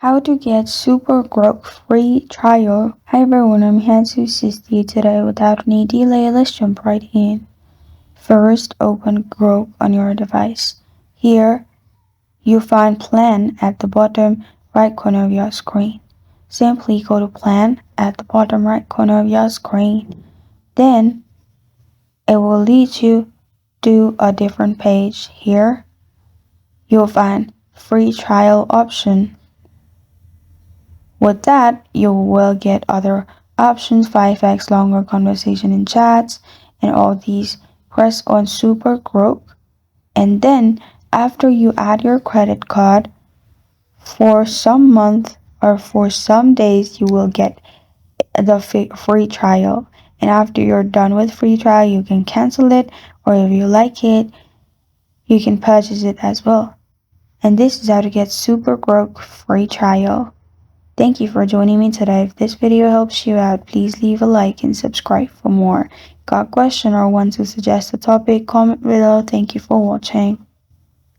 How to get SuperGrok free trial. Hi everyone, I'm here to assist you today. Without any delay, let's jump right in. First, open Grok on your device. Here, you'll find Plan at the bottom right corner of your screen. Simply go to Plan at the bottom right corner of your screen. Then, it will lead you to a different page. Here, you'll find Free Trial option. With that, you will get other options, 5x longer conversation in chats, and all these. Press on SuperGrok, and then after you add your credit card, for some month or for some days, you will get the free trial. And after you're done with free trial, you can cancel it, or if you like it, you can purchase it as well. And this is how to get SuperGrok free trial. Thank you for joining me today. If this video helps you out, please leave a like and subscribe for more. Got a question or want to suggest a topic? Comment below. Thank you for watching.